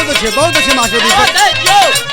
बहुत अच्छे मास्टर दीपक।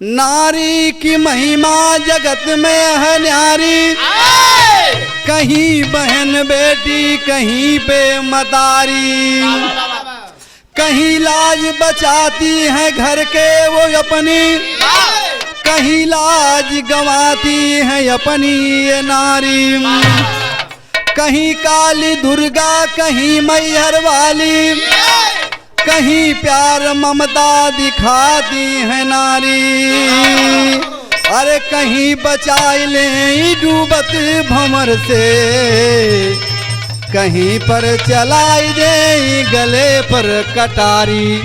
नारी की महिमा जगत में है न्यारी, कहीं बहन बेटी कहीं पे मतारी, कहीं लाज बचाती है घर के वो अपनी, कहीं लाज गंवाती है अपनी ये नारी, कहीं काली दुर्गा कहीं मैहर वाली, कहीं प्यार ममता दिखाती है नारी, अरे कहीं बचाई ले डूबत भंवर से, कहीं पर चलाई दे गले पर कटारी।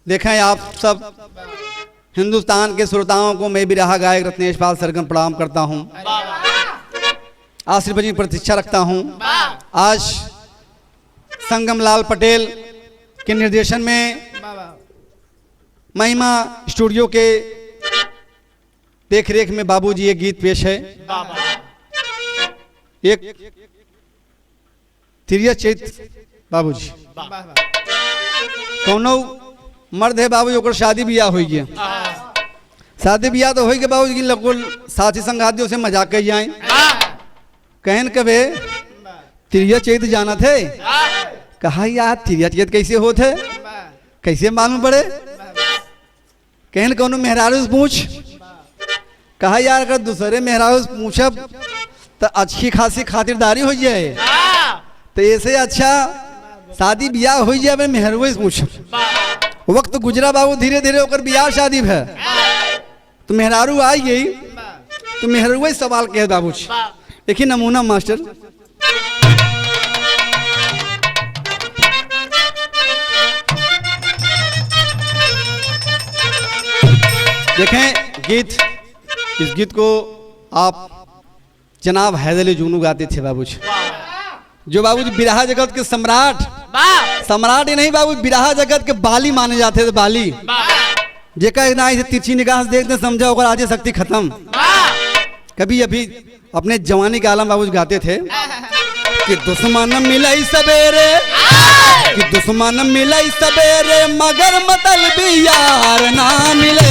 देखें आप सब हिंदुस्तान के श्रोताओं को मैं बिरहा गायक रत्नेश पाल सरगम प्रणाम करता हूं, आशीर्वाद की प्रतीक्षा रखता हूं। आज संगम लाल पटेल के निर्देशन में महिमा स्टूडियो के देखरेख में बाबूजी एक गीत पेश है। एक तिरिया चैत बाबूजी कौनो मर्द है बाबू ओकर शादी ब्याह हो गया, शादी ब्याह तो हो गया बाबू जी, लगभग साथी संगातियों से मजाक कर जाए, कहन कबे तिरिया चैत जाना थे, कहा यार तिरिया चैत कैसे होते, कैसे मालूम पड़े, कहन कौन मेहरारू से पूछ, कहा यार अगर दूसरे मेहरारू से पूछब तो अच्छी खासी खातिरदारी हो जाए, तो ऐसे अच्छा शादी ब्याह हो जाए मेहरारू से पूछब। वक्त गुजरा बाबू धीरे धीरे होकर ब्याह शादी है, तो मेहरारू आई गई, तो मेहरारू वही सवाल कहे बाबू जी। देखिए नमूना मास्टर, देखें गीत, इस गीत को आप जनाब हैदर अली जुगनू गाते थे बाबू जी, जो बाबू जी बिरहा जगत के सम्राट, सम्राट ही नहीं बाबू बिरहा जगत के बाली माने जाते थे, बाली जेका ना इसे तिरछी निगाह से देखते समझा होकर आज शक्ति खत्म। कभी अभी अपने जवानी के आलम बाबू गाते थे कि दुश्मन मिलाई सवेरे, कि दुश्मन मिलाई सवेरे मगर मतलबी यार ना मिले,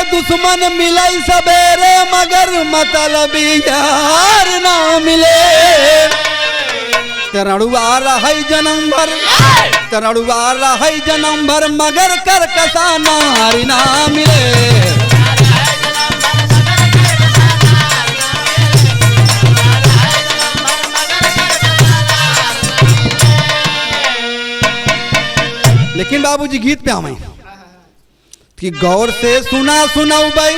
दुश्मन मिलाई सवेरे मगर मतलबी यार ना मिले, तरड़ुआ रही जन्म भर, तरड़ुआ रही जन्म भर मगर कर कसा नारी ना मिले। लेकिन बाबूजी गीत पे आवे कि गौर से सुना सुनाऊ भाई,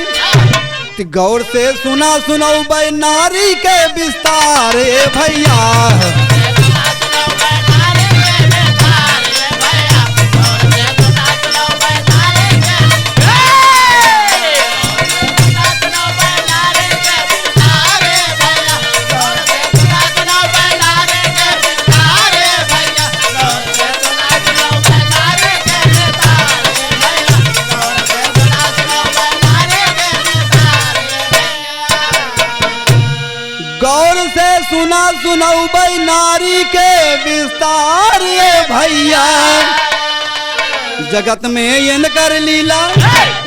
कि गौर से सुना सुनाऊ भाई नारी के विस्तार भैया, प्यार से सुना सुनाऊ भाई नारी के विस्तार ये भैया। जगत में इनकर लीला,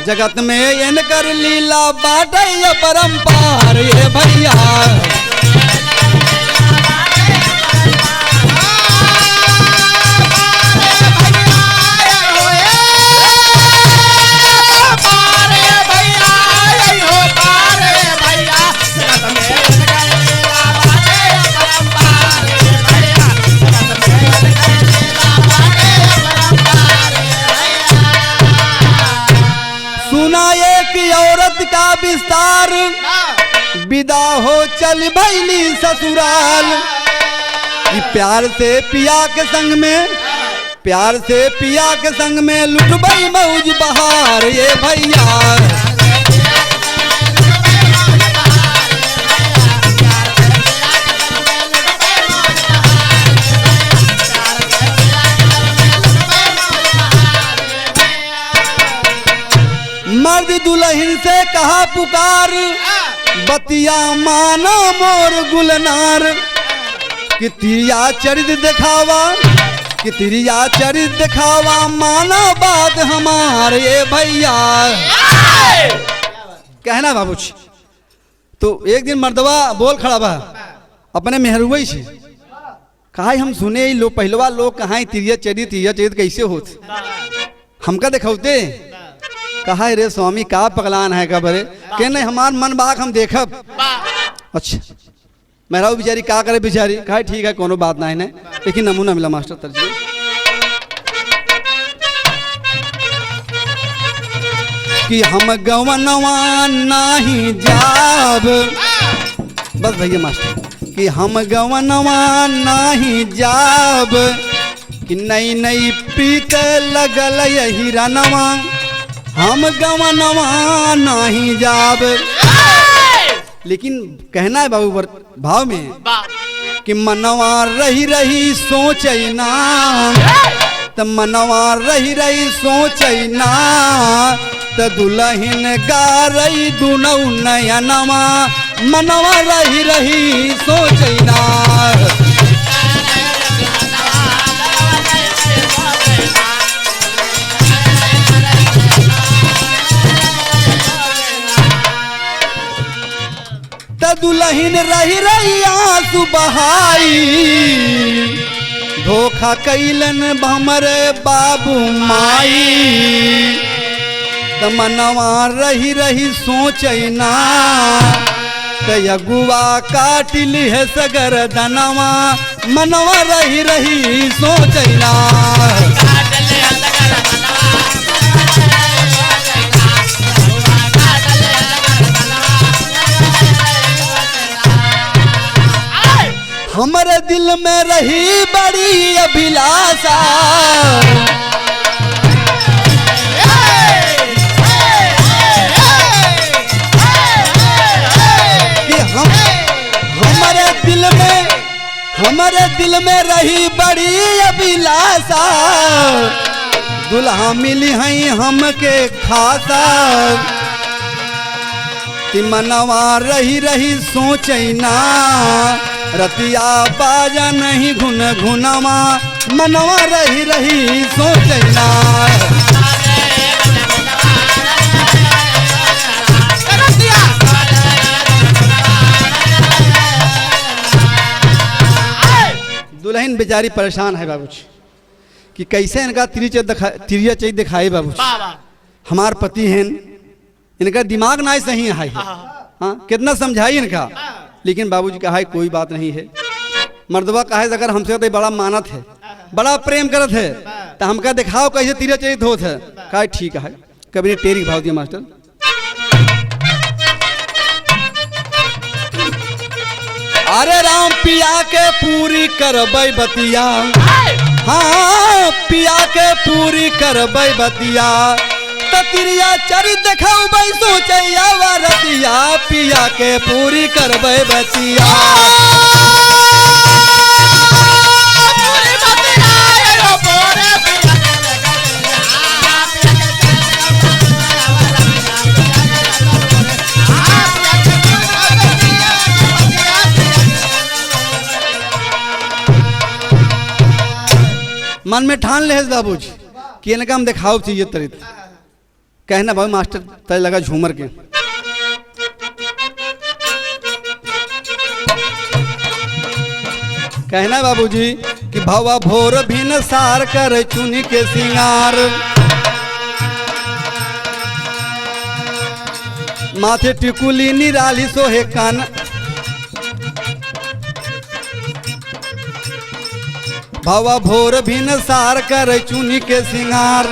जगत में इनकर लीला बाटे ये परंपार ये भैया। का विस्तार विदा हो चल भैली ससुराल। कि प्यार से पिया के संग में, प्यार से पिया के संग में लुट भई मौज बहार ये भैया। मर्द दुल्हन से कहा पुकार, बतिया मानो मोर गुलनार। कि तिरिया चरित दिखावा, कि तिरिया चरित दिखावा मानो बात हमार ये भैया। कहना बाबूजी। तो एक दिन मर्दवा बोल खड़ा बा अपने मेहरुई से, कहा हम सुने लोग पहलवा लोग कहा तिरिया चरित कैसे होत हमका दिखौते। कहा रे स्वामी का पगलान है कबरे के नहीं हमार मन बाग हम देखब। अच्छा मेरा बेचारी का करे बेचारी। कहा ठीक है कोनो बात नहीं है, लेकिन नमूना मिला मास्टर तरजी। कि हम गवनवा नहीं जाब, बस भैया मास्टर। कि हम गवनवा नहीं जाब, कि नई नई प्रीत लगल यही रनवा। हम गवनवा नहीं जाब, लेकिन कहना है बाबू भाव में कि मनवा रही रही सोचना, त मनवा रही रही सोचना। त दुल्हन गा रही दुनौ नयनवा, मनवा रही रही सोचना। दुल्हन रही रही आंसू बहाई, धोखा कैलन हमरे बाबू माई। त मनवा रही रही सोचना, त अगुआ काटिल है सगर धनवा। मनवा रही रही सोचना। हमारे दिल में रही बड़ी अभिलाषा, कि हमारे दिल में रही बड़ी अभिलाषा। दुल्हा मिली हैं हमके खासा, कि मनवा रही रही सोचना। रतिया बाजा नहीं घुन घुनवा, मनवा रही रही सोचना। दुल्हन बेचारी परेशान है बाबूजी कि कैसे इनका तिरिया चीज दिखाए बाबूजी। हमार पति हैं, इनका दिमाग ना सही है। हाँ कितना समझाई इनका, लेकिन बाबूजी कहा कोई बात नहीं है। मर्दवा कहा अगर हमसे तो बड़ा मानत है, बड़ा प्रेम करत है, तो हमका दिखाओ कैसे तिरिया चरित होत है। कहा ठीक है। कभी ने टेरी भाव दिया मास्टर। अरे राम पिया के पूरी करबै बतिया, हाँ पिया के पूरी करबै बतिया। तिरिया चरित दिखाऊ भाई सोचैया रतिया, पिया के पूरी करबै बतिया। मन में ठान ले बाबूजी कि इनका हम दिखाओ चाहिए तरीत कहना भाई मास्टर तय लगा झूमर के कहना बाबूजी कि भवा भोर भिन सार कर चुनी के सिंगार माथे टिकुली निराली सोहे कान भवा भोर भिन सार कर चुनी के सिंगार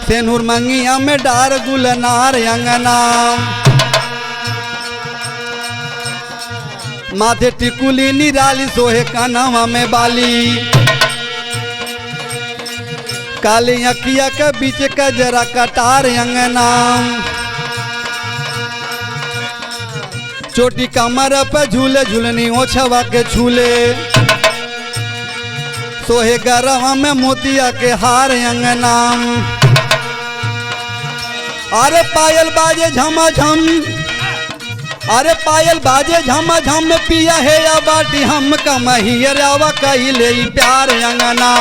सेनुर मंगिया में डार गुलनार अंगना माथे टिकुली निराली सोहे कानवा में बाली काली अखिया के बीच कजरा कटार अंगना चोटी कमर पे झूले झूलनी ओछवा के झूले सोहे गरवा में मोतिया के हार अंगना अरे पायल बाजे झमा झम अरे पायल बाजे झमा झम पिया है या बाटी हम कमहियरावा कहिले प्यार अंगना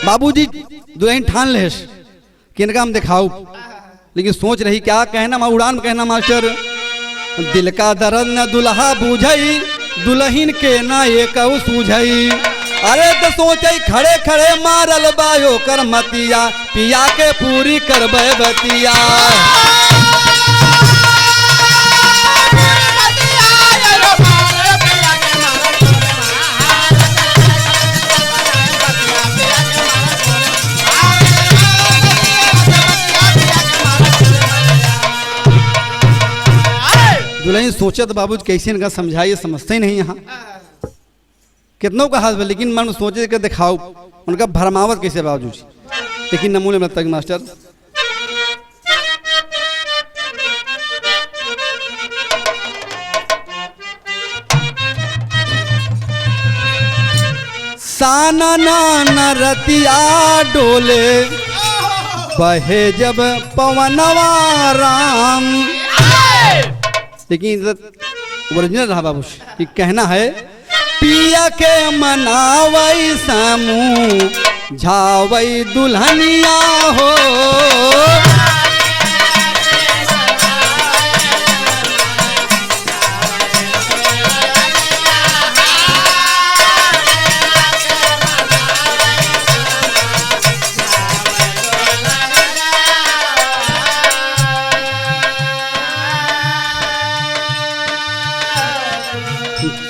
बाबूजी दुल्हन ठान ले किनका हम दिखाओ लेकिन सोच रही क्या कहना मैं उड़ान कहना मास्टर दिल का दर्द न दुल्हा बूझई दुल्हन के ना ये कहू सूझई अरे तो सोच खड़े खड़े मारल बायो कर मतिया पिया के पूरी करबे बतिया दुल्हन सोचत बाबू कैसे इनका समझाइए समझते ही नहीं यहाँ कितनों का हाथ लेकिन मन सोचे के दिखाओ उनका भरमावत कैसे बाबू लेकिन नमूने में तक मास्टर साना नाना रतिया डोले बहे जब पवनवा राम लेकिन ओरिजिनल रहा बाबू कि कहना है पिया के मनावई समूह झावई दुल्हनिया हो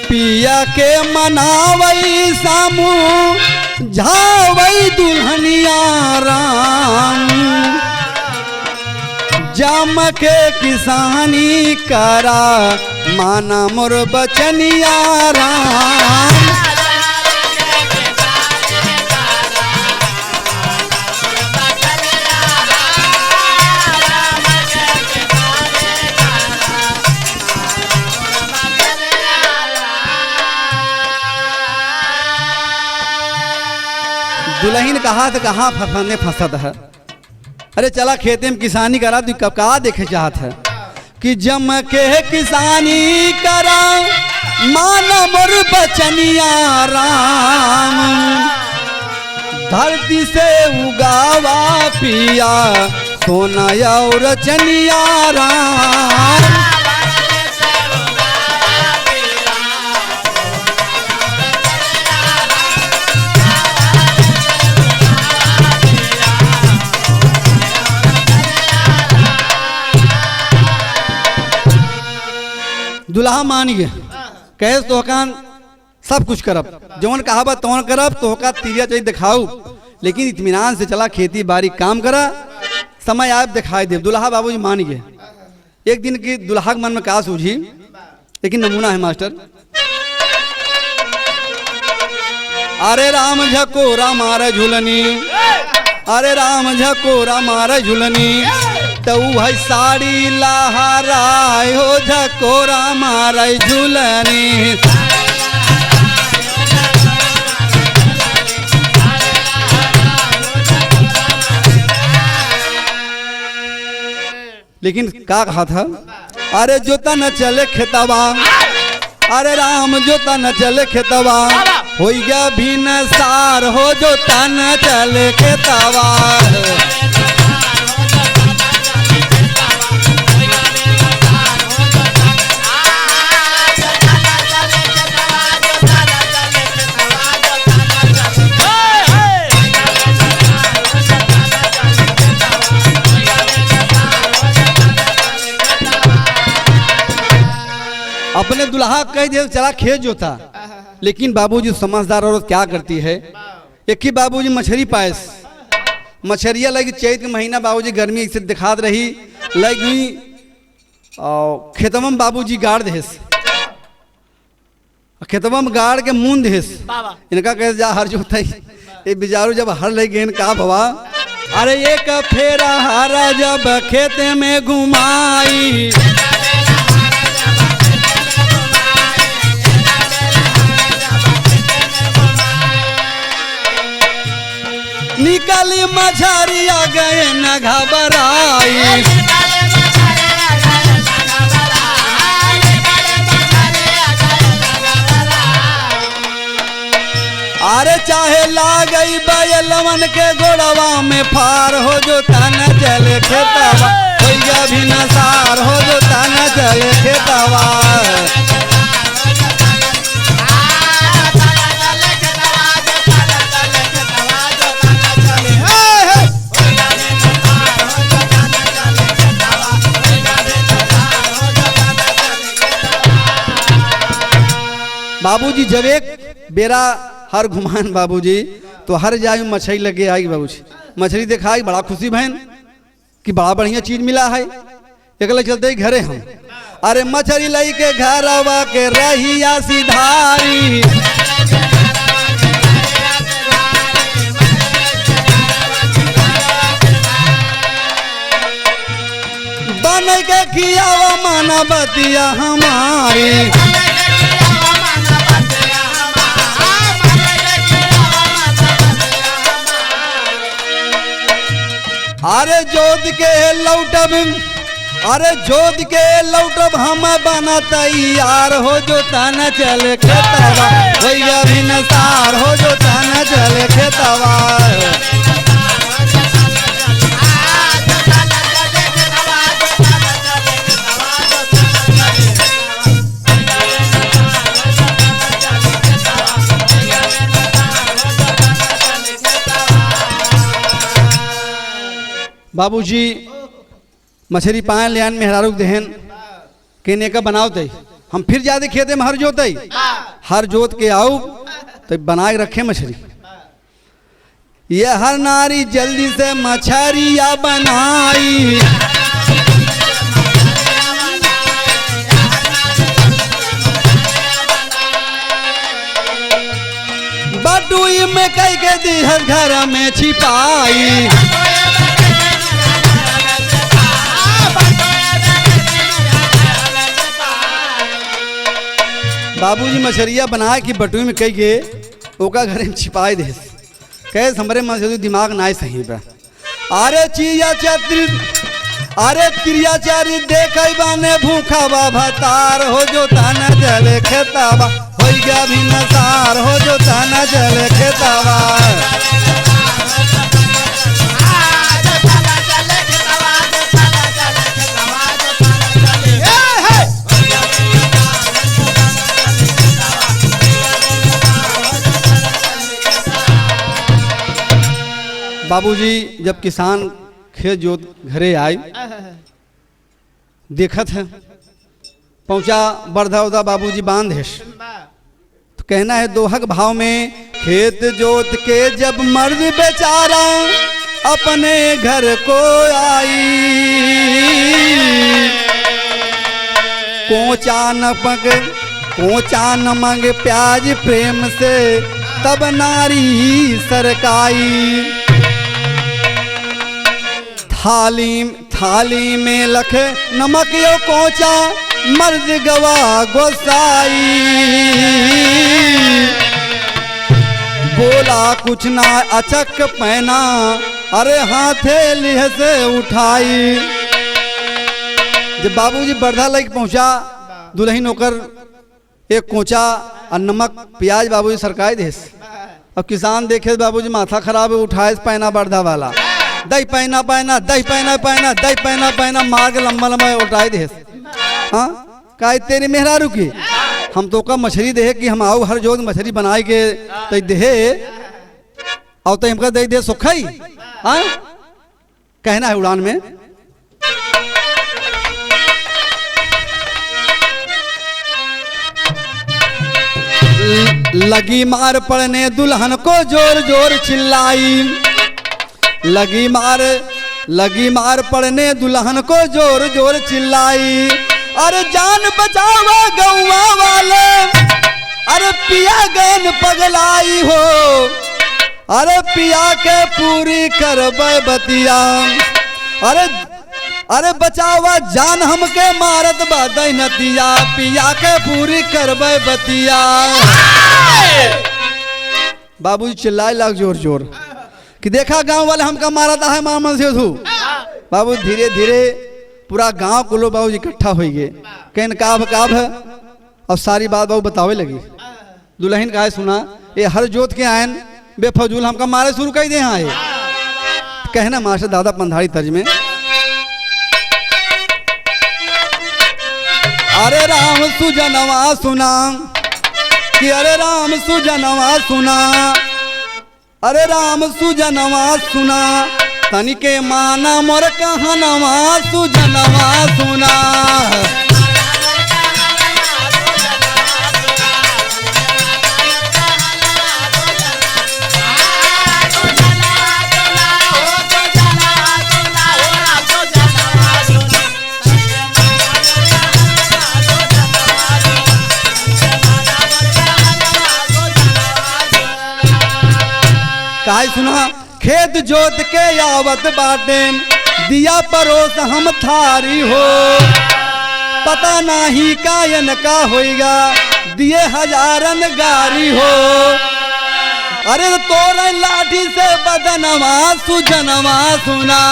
पिया के मनावई समूह झावई दुल्हनिया राम जम के किसानी करा माना मोर बचनिया राम दुल्हन का हाथ कहाँ फंसने फंसत है अरे चला खेते में किसानी करा तू कब कहा देखे चाहत है कि जम के किसानी करा माना मोर बचनिया राम धरती से उगावा पिया सोना और चनिया राम दुल्हा मान गए कहे तोहकान सब कुछ करब जौन कहावत तौन करब तोहका तिरिया चाहिए दिखाऊ लेकिन इत्मीनान से चला खेती बाड़ी काम करा समय आप दिखाई दे दुल्हा बाबूजी मान गए एक दिन की दुल्हा के मन में का सूझी लेकिन नमूना है मास्टर अरे राम झकोरा मारे झुलनी अरे राम झकोरा मारे झुलनी तो है साड़ी लहराए हो झकोरा मारे झूलनी। लेकिन क्या कहा था, अरे जोता न चले खेतवा, अरे राम जोता न चले खेतवा, हो गया भी न सार हो जोता न चले खेतवा। अपने दुल्हा कह दिया चला खेत जोता, लेकिन बाबूजी समझदार औरत क्या करती है, एक ही बाबूजी मछली पायस, मछरिया लगी चैत के महीना बाबूजी गर्मी से दिखात रही लगी खेतवा में बाबूजी गाड़ देस, खेतवा में गाड़ के मून देस, इनका कह जा हर जोता ये बिजारू जब हर ले गेन का भवा, अरे एक फेरा हरा जब खेत में घुमाई, निकली मछरिया गए न घबराई, अरे चाहे ला गई बैलवन के गोड़वा में फार हो जो तन चले खेतवा, भैया भी नसार हो जो तन चले खेतवा। बाबूजी जब एक बेरा हर घुमान बाबूजी तो हर जाए मछली लगे आई, बाबूजी मछली देखा बड़ा खुशी बहन कि बड़ा बढ़िया चीज मिला है, एकला चलते ही घरे हम, अरे मछली लाई के घरवा के रहिया सिधारी, बन के खियावा माना बतिया हमारी, अरे जोत के लौटब, अरे जोत के लौटब हम बना तैयार हो जो तना चले खेतवा, भैया भी नसार हो जो तना चले खेतवा। बाबूजी मछली पाए ले आन मेहरारू देहन केने का बनाओ तई, हम फिर जाते खेते में हर जोतई, हर जोत के आओ तो बना के रखे मछली, ये हर नारी जल्दी से मछरिया बनाई, बटुई में कई के दी घर में छिपाई, बाबूजी मछरिया बना के बटुई में कई के ओका घर में छिपाई दे, कैसे हमरे मछली दिमाग ना सही बा, अरे चिया चत्री, अरे त्रिया चारी देख बाने भूखा बा भतार हो जो ताना चले खेतावा, हो गया भी नसार हो जो ताना चले खेतावा। बाबूजी जब किसान खेत जोत घरे आए देखत है, पहुंचा बरधा उदा बाबूजी बांध है, तो कहना है दोहक भाव में, खेत जोत के जब मर्द बेचारा अपने घर को आई, कोचा नमक प्याज प्रेम से तब नारी सरकाई, थाली में लख नमक यो कोचा मर्द गवा गोसाई। बोला कुछ ना अचक पहना अरे हाथे लिह से उठाई। जब बाबूजी बरधा लाइक पहुंचा दुल्हन होकर एक कोचा और नमक प्याज बाबूजी सरकाई देस। अब किसान देखे बाबूजी माथा खराब है उठाए पहना बरधा वाला दही पहना पहना दही पहना पहना दही पहना पहना मार के लंबा लंबा उठाए देस। हाँ का तेरी मेहरारू की हम तो का मछली दे कि हम आओ हर जोत मछली बनाए के तो दे और तो हमका दे सुखाई। हाँ कहना है उड़ान में लगी मार पड़ने दुल्हन को जोर जोर चिल्लाई। लगी मार पड़ने दुल्हन को जोर जोर चिल्लाई। अरे जान बचावा गौवा वाले अरे पिया गन पगलाई हो। अरे पिया के पूरी करबे बतिया अरे बचावा जान हमके मारत बादई नतिया पिया के पूरी करबे बतिया। बाबूजी चिल्लाए लाग जोर जोर कि देखा गांव वाले हमका मारता है मामन से धू। बाबू धीरे धीरे पूरा गांव को लो बाबू इकट्ठा हो गए कहन काभ है और सारी बात बाबू बतावे लगी। दुल्हन का सुना ये हर जोत के आयन बेफजूल हमका मारे शुरू कर दे। हाँ कहना मास्टर दादा पंधाड़ी तर्ज में अरे राम सुजनवा सुना कि अरे राम सुजनवा सुना अरे राम सुजनवा सुना तनिके माना मोर कहनवा सुजनवा सुना। काहे सुना खेत जोत के आवत बाटे दिया परोस हम थारी हो। पता नहीं कायन का होएगा दिए हजारन गारी हो। अरे तोरे लाठी से बदनवा सुजनवा सुना।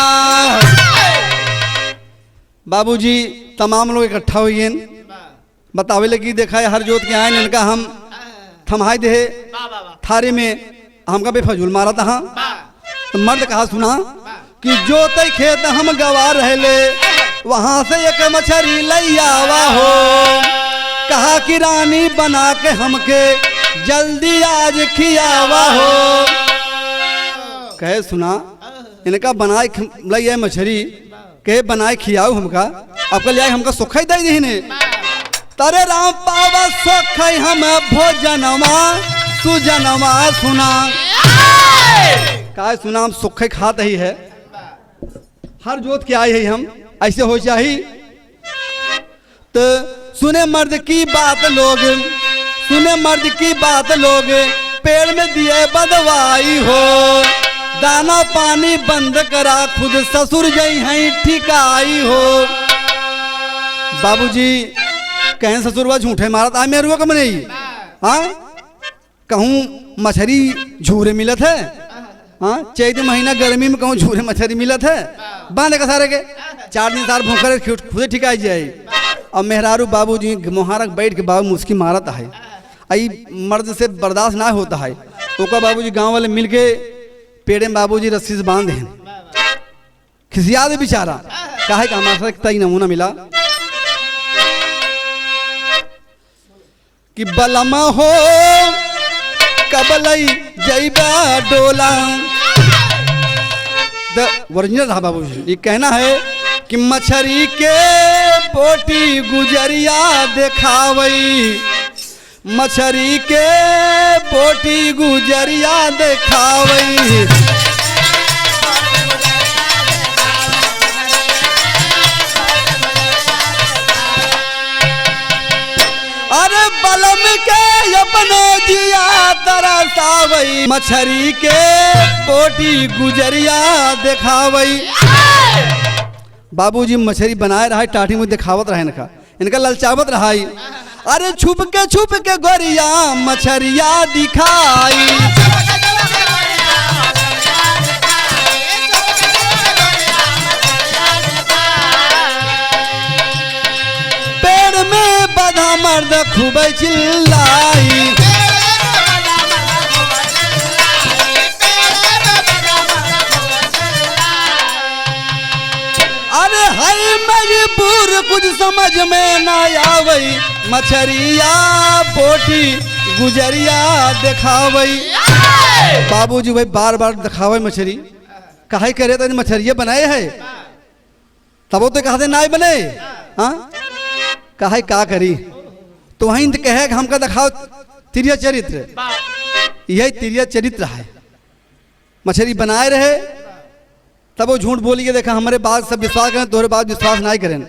बाबूजी तमाम लोग इकट्ठा हुए बतावे लगी देखा है हर जोत के आए इनका हम थमाई दे थारे में हमका बेफजूल मारा था। तो मर्द कहा सुना कि जोते खेत हम गवा रहले वहां से एक मछली लई आवा हो। कहा कि रानी बना के हमके जल्दी आज खियावा हो। कहे सुना इनका बनाए लई है मछली कहे बनाए खियाओ हमका आपका लिया हमका सुखाई दे दी तारे राम पावा सुखाई हम भोजनवा सुजनवा सुना। का सुना हम सुखे खात ही है हर जोत के आए है हम ऐसे हो चाहिए। तो सुने मर्द की बात लोग सुने मर्द की बात लोग पेड़ में दिए बदवाई हो। दाना पानी बंद करा खुद ससुर जई हैं ठिकाई हो। बाबूजी कहें ससुरवा झूठे मारत आ मेरुआ कम नहीं। हाँ कहूँ मछली झूरे मिलत है। हाँ चैत महीना गर्मी में कहूँ झूरे मछली मिलत है बांधे का सारे के 4 दिन 4 भूखर खुदे ठिकाई जाए। अब मेहरारू बाबूजी मुहारक बैठ के बाबू मुस्की मारत है आई मर्द से बर्दाश्त ना होता है। ओका बाबूजी गांव वाले मिलके पेड़े में बाबूजी रस्सी से बांध दें खिसिया दे बेचारा काहे का हमारे साथ तई नमूना मिला कि बलमा हो कबलई जईबा डोला। द ओरिजिनल रहा बाबूजी ये कहना है कि मछरी के बोटी गुजरिया देखावई मछरी के बोटी गुजरिया देखावई। अरे बलम के अपने जिया तरसावई, मछरी के बोटी गुजरिया दिखावई। बाबूजी मछली बनाए रहा, टाटी में दिखावत रहा, इनका ललचावत रहा। अरे छुप के गोरिया मछरिया दिखाई, पेड़ में बधा मर्द खूब चिल्लाई। अरे हाय मजबूर कुछ समझ में ना आवई, मछरिया बोटी गुजरिया दिखावई। बाबूजी भाई बार बार दिखावे मछली, काहे करे तो मछरिया बनाए है, तब तो कहते ना बने। हाँ काहे का करी, तो वहीं कहे हमका दिखाओ तिरिया चरित्र, यही तिरिया चरित्र है। मछली बनाए रहे तब वो झूठ बोली के देखा हमारे बात सब विश्वास करें, तोहरे बात विश्वास नहीं करें।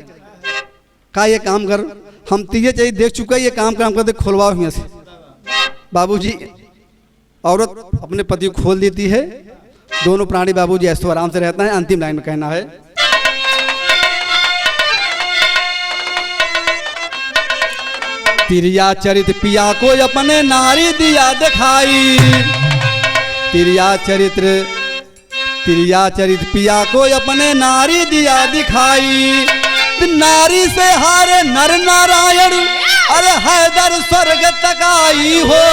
का ये काम कर, हम तिरिया चाहिए देख चुका, ये काम कर हमको देख खोलवाओ यहाँ से। बाबूजी औरत अपने पति को खोल देती है, दोनों प्राणी बाबूजी ऐसो आराम से रहता है। अंतिम लाइन में कहना है, तिरिया चरित पिया को अपने नारी दिया दिखाई, तिरिया चरित पिया को अपने नारी दिया दिखाई। नारी से हारे नर नारायण, अरे हैदर स्वर्ग तक आई हो।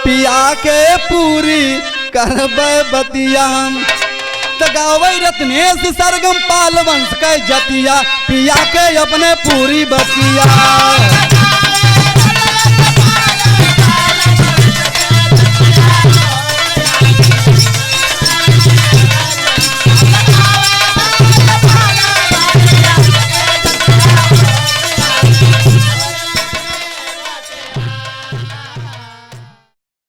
पिया के पूरी करबै बतिया, तगावै रत्नेश सरगम पाल वंश के जतिया, पिया के अपने पूरी बतिया।